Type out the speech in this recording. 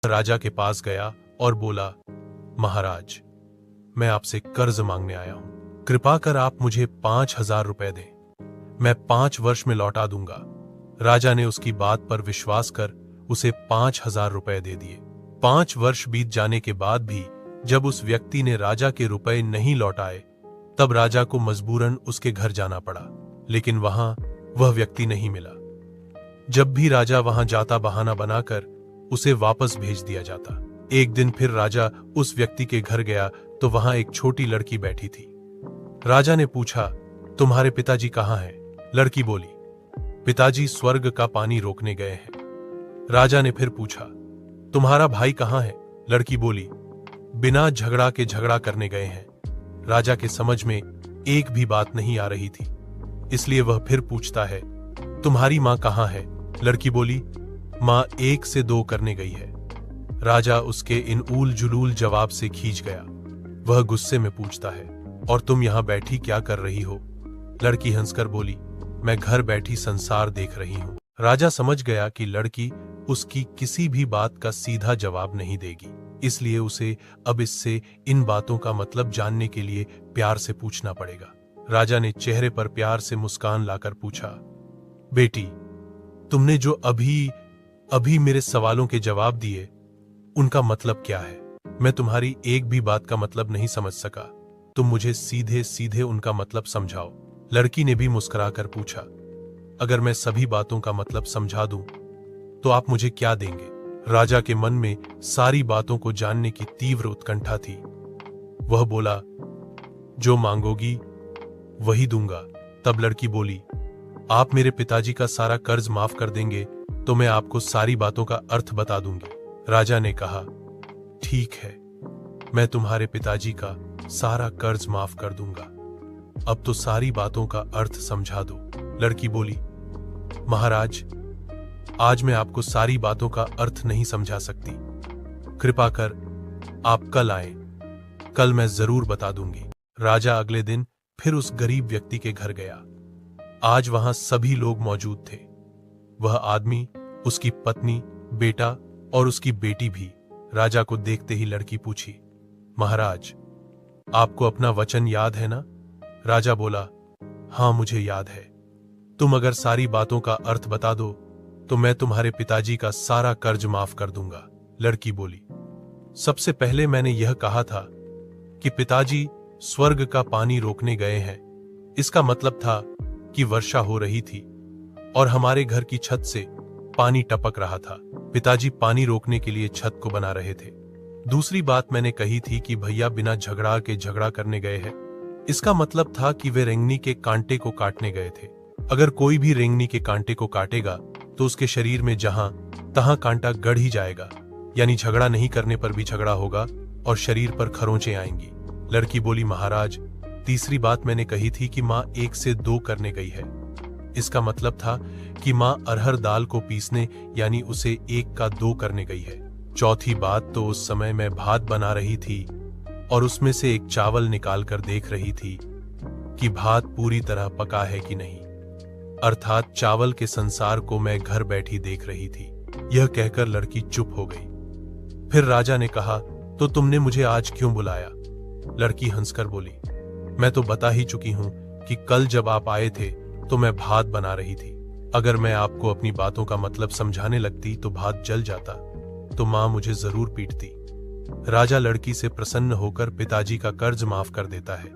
राजा के पास गया और बोला, महाराज, मैं आपसे कर्ज मांगने आया हूं। कृपा कर आप मुझे 5,000 रुपए दें। मैं 5 वर्ष में लौटा दूंगा। राजा ने उसकी बात पर विश्वास कर उसे 5,000 रुपए दे दिए। 5 वर्ष बीत जाने के बाद भी जब उस व्यक्ति ने राजा के रुपए नहीं लौटाए, तब राजा को मजबूरन उसके घर जाना पड़ा, लेकिन वहां वह व्यक्ति नहीं मिला। जब भी राजा वहां जाता, बहाना बनाकर उसे वापस भेज दिया जाता। एक दिन फिर राजा उस व्यक्ति के घर गया तो वहां एक छोटी लड़की बैठी थी। राजा ने पूछा, तुम्हारे पिताजी कहाँ हैं? लड़की बोली, पिताजी स्वर्ग का पानी रोकने गए हैं। राजा ने फिर पूछा, तुम्हारा भाई कहाँ है? लड़की बोली, बिना झगड़ा के झगड़ा करने गए हैं। राजा के समझ में एक भी बात नहीं आ रही थी, इसलिए वह फिर पूछता है, तुम्हारी मां कहाँ है? लड़की बोली, मां 1 से 2 करने गई है। राजा उसके इन ऊल जुलूल जवाब से खींच गया। वह गुस्से में पूछता है, और तुम यहां बैठी क्या कर रही हो? लड़की हंसकर बोली, मैं घर बैठी संसार देख रही हूं। राजा समझ गया कि लड़की उसकी किसी भी बात का सीधा जवाब नहीं देगी, इसलिए उसे अब इससे इन बातों का मतलब जानने के लिए प्यार से पूछना पड़ेगा। राजा ने चेहरे पर प्यार से मुस्कान लाकर पूछा, बेटी, तुमने जो अभी मेरे सवालों के जवाब दिए, उनका मतलब क्या है? मैं तुम्हारी एक भी बात का मतलब नहीं समझ सका। तुम मुझे सीधे सीधे उनका मतलब समझाओ। लड़की ने भी मुस्कुराकर पूछा, अगर मैं सभी बातों का मतलब समझा दूं, तो आप मुझे क्या देंगे? राजा के मन में सारी बातों को जानने की तीव्र उत्कंठा थी। वह बोला, जो मांगोगी वही दूंगा। तब लड़की बोली, आप मेरे पिताजी का सारा कर्ज माफ कर देंगे तो मैं आपको सारी बातों का अर्थ बता दूंगी। राजा ने कहा, ठीक है, मैं तुम्हारे पिताजी का सारा कर्ज माफ कर दूंगा। अब तो सारी बातों का अर्थ समझा दो। लड़की बोली, महाराज, आज मैं आपको सारी बातों का अर्थ नहीं समझा सकती। कृपा कर आप कल आएं, कल मैं जरूर बता दूंगी। राजा अगले दिन फिर उस गरीब व्यक्ति के घर गया। आज वहां सभी लोग मौजूद थे। वह आदमी, उसकी पत्नी, बेटा और उसकी बेटी भी। राजा को देखते ही लड़की पूछी, महाराज, आपको अपना वचन याद है ना? राजा बोला, हां, मुझे याद है। तुम अगर सारी बातों का अर्थ बता दो तो मैं तुम्हारे पिताजी का सारा कर्ज माफ कर दूंगा। लड़की बोली, सबसे पहले मैंने यह कहा था कि पिताजी स्वर्ग का पानी रोकने गए हैं। इसका मतलब था कि वर्षा हो रही थी और हमारे घर की छत से पानी टपक रहा था। पिताजी पानी रोकने के लिए छत को बना रहे थे। दूसरी बात मैंने कही थी कि भैया बिना झगड़ा के झगड़ा करने गए हैं। इसका मतलब था कि वे रेंगनी के कांटे को काटने गए थे। अगर कोई भी रेंगनी के कांटे को काटेगा तो उसके शरीर में जहां तहां कांटा गड़ ही जाएगा, यानी झगड़ा नहीं करने पर भी झगड़ा होगा और शरीर पर खरोंचें आएंगी। लड़की बोली, महाराज, तीसरी बात मैंने कही थी कि मां 1 से 2 करने गई है। इसका मतलब था कि मां अरहर दाल को पीसने यानी उसे 1 का 2 करने गई है। चौथी बात तो उस समय मैं भात बना रही थी और उसमें से एक चावल निकाल कर देख रही थी कि भात पूरी तरह पका है कि नहीं, अर्थात चावल के संसार को मैं घर बैठी देख रही थी। यह कहकर लड़की चुप हो गई। फिर राजा ने कहा, तो तुमने मुझे आज क्यों बुलाया? लड़की हंसकर बोली, मैं तो बता ही चुकी हूं कि कल जब आप आए थे तो मैं भात बना रही थी। अगर मैं आपको अपनी बातों का मतलब समझाने लगती तो भात जल जाता, तो मां मुझे जरूर पीटती। राजा लड़की से प्रसन्न होकर पिताजी का कर्ज माफ कर देता है।